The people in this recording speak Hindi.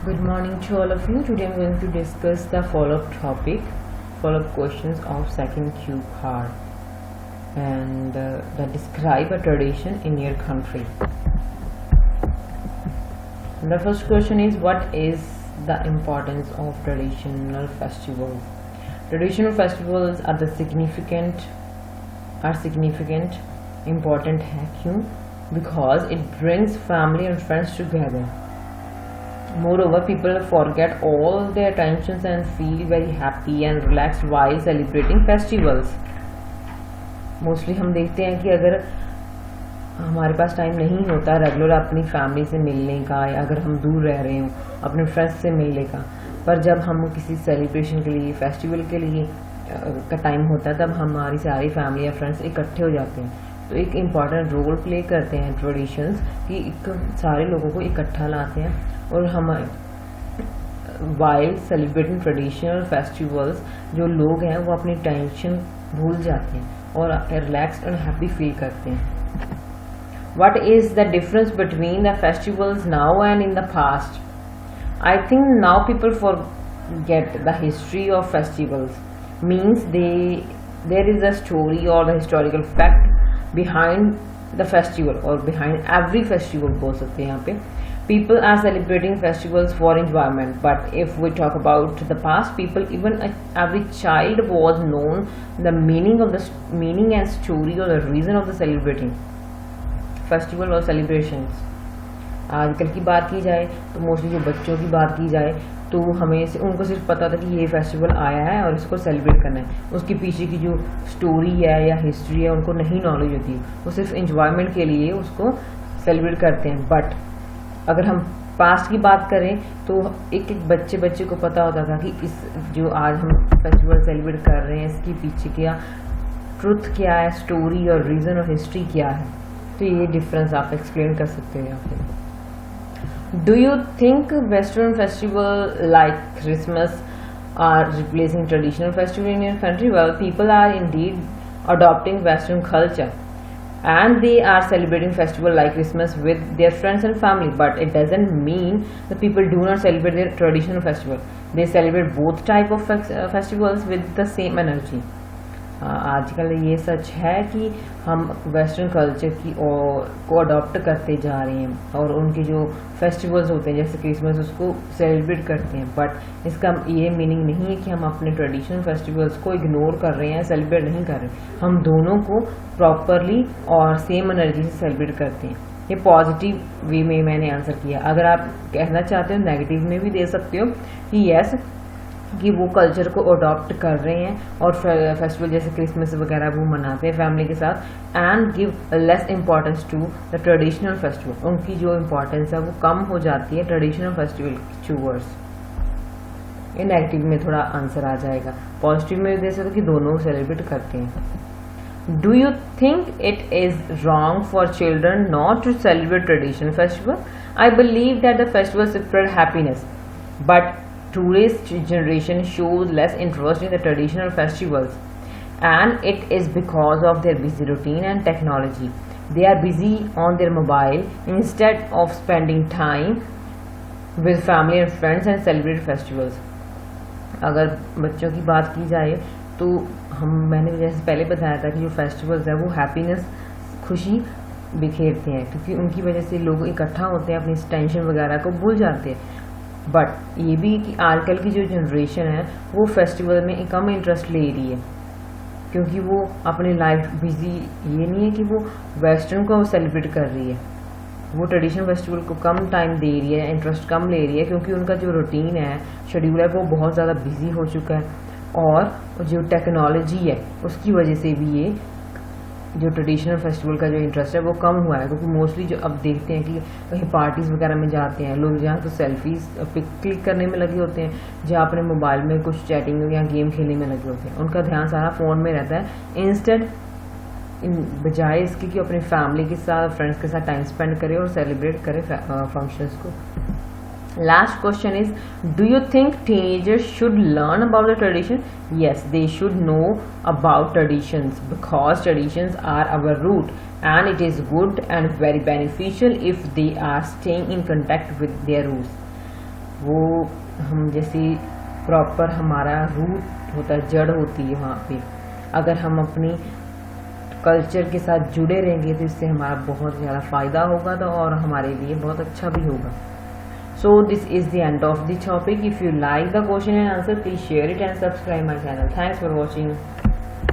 Good morning to all of you. Today I'm going to discuss the follow-up topic, follow-up questions of second Q part, and that describe a tradition in your country. And the first question is, what is the importance of traditional festivals? Traditional festivals are significant, important क्यों? Because it brings family and friends together. Moreover, people forget all their tensions and feel very happy and relaxed while celebrating festivals. Mostly हम देखते हैं कि अगर हमारे पास टाइम नहीं होता रेगुलर अपनी फैमिली से मिलने का, या अगर हम दूर रह रहे हों अपने फ्रेंड्स से मिलने का, पर जब हम किसी सेलिब्रेशन के लिए, फेस्टिवल के लिए का टाइम होता है, तब हमारी सारी फैमिली या फ्रेंड्स इकट्ठे हो जाते हैं. तो एक इम्पॉर्टेंट रोल प्ले करते हैं ट्रेडिशंस कि सारे लोगों को इकट्ठा लाते हैं. और हम वाइल सेलिब्रेटिंग ट्रेडिशनल फेस्टिवल्स, जो लोग हैं वो अपनी टेंशन भूल जाते हैं और रिलैक्स्ड और हैप्पी फील करते हैं. What is the difference between the festivals now and in the past? I think now people forget the history of festivals. Means there is a story or the historical fact behind the festival, or behind every festival बोल सकते हैं यहाँ पे. People are celebrating festivals for enjoyment, but if we talk about the past, people, even every child was known the meaning and story or the reason of the celebrating festival or celebrations. आजकल की बात की जाए तो मोस्टली जो बच्चों की बात की जाए तो उनको सिर्फ पता था कि ये फेस्टिवल आया है और इसको सेलिब्रेट करना है. उसके पीछे की जो स्टोरी है या हिस्ट्री है उनको नहीं नॉलेज होती. वो सिर्फ एंजॉयमेंट के लिए उसको सेलिब्रेट करते हैं. बट अगर हम पास्ट की बात करें तो एक बच्चे को पता होता था कि इस जो आज हम फेस्टिवल सेलिब्रेट कर रहे हैं इसके पीछे क्या ट्रुथ क्या है, स्टोरी और रीज़न और हिस्ट्री क्या है. तो ये डिफरेंस आप एक्सप्लेन कर सकते हैं यहाँ पे. Do you think western festival like Christmas are replacing traditional festival in your country? Well, people are indeed adopting Western culture, and they are celebrating festival like Christmas with their friends and family, but it doesn't mean the people do not celebrate their traditional festival. They celebrate both type of festivals with the same energy. आजकल ये सच है कि हम वेस्टर्न कल्चर को अडॉप्ट करते जा रहे हैं और उनके जो फेस्टिवल्स होते हैं जैसे क्रिसमस उसको सेलिब्रेट करते हैं. बट इसका ये मीनिंग नहीं है कि हम अपने ट्रेडिशनल फेस्टिवल्स को इग्नोर कर रहे हैं, सेलिब्रेट नहीं कर रहे. हम दोनों को प्रॉपरली और सेम एनर्जी से सेलिब्रेट करते हैं. ये पॉजिटिव वे में मैंने आंसर किया. अगर आप कहना चाहते हो नेगेटिव में भी दे सकते हो कि यस कि वो कल्चर को अडॉप्ट कर रहे हैं और फेस्टिवल जैसे क्रिसमस वगैरह वो मनाते हैं फैमिली के साथ, and give less importance to the traditional festival. उनकी जो इम्पोर्टेंस है वो कम हो जाती है ट्रेडिशनल फेस्टिवल टूवर्ड्स. ये नेगेटिव में थोड़ा आंसर आ जाएगा. पॉजिटिव में दे सकते कि दोनों सेलिब्रेट करते हैं. Do you think it is wrong for children not to celebrate traditional festival? I believe that the festival spread happiness, but today's generation shows less interest in the traditional festivals, and it is because of their busy routine and technology. They are busy on their mobile instead of spending time with family and friends and celebrate festivals. अगर बच्चों की बात की जाए तो मैंने जैसे पहले बताया था कि जो फेस्टिवल्स है वो हैप्पीनेस, खुशी बिखेरते हैं, क्योंकि उनकी वजह से लोग इकट्ठा होते हैं, अपनी टेंशन वगैरह को भूल जाते हैं. बट ये भी कि आजकल की जो जनरेशन है वो फेस्टिवल में कम इंटरेस्ट ले रही है, क्योंकि वो अपनी लाइफ बिजी, ये नहीं है कि वो वेस्टर्न को सेलिब्रेट कर रही है, वो ट्रेडिशनल फेस्टिवल को कम टाइम दे रही है, इंटरेस्ट कम ले रही है, क्योंकि उनका जो रूटीन है, शेड्यूल है, वो बहुत ज़्यादा बिजी हो चुका है. और जो टेक्नोलॉजी है उसकी वजह से भी ये जो ट्रेडिशनल फेस्टिवल का जो इंटरेस्ट है वो कम हुआ है. क्योंकि मोस्टली जो अब देखते हैं कि कहीं पार्टीज़ वगैरह में जाते हैं लोग, जहाँ तो सेल्फीज पिक क्लिक करने में लगे होते हैं, जहाँ अपने मोबाइल में कुछ चैटिंग या गेम खेलने में लगे होते हैं. उनका ध्यान सारा फ़ोन में रहता है, इंस्टेड बजाय इसके कि अपनी फैमिली के साथ, फ्रेंड्स के साथ टाइम स्पेंड करे और सेलिब्रेट करे फंक्शंस को. Last question is, do you think teenagers should learn about the tradition? Yes, they should know about traditions, because traditions are our root, and it is good and very beneficial if they are staying in contact with their roots. वो हम जैसे प्रॉपर हमारा रूट होता है, जड़ होती है वहाँ पे, अगर हम अपनी कल्चर के साथ जुड़े रहेंगे तो इससे हमारा बहुत ज़्यादा फ़ायदा होगा तो और हमारे लिए बहुत अच्छा भी होगा. So this is the end of the topic. If you like the question and answer, please share it and subscribe my channel. Thanks for watching.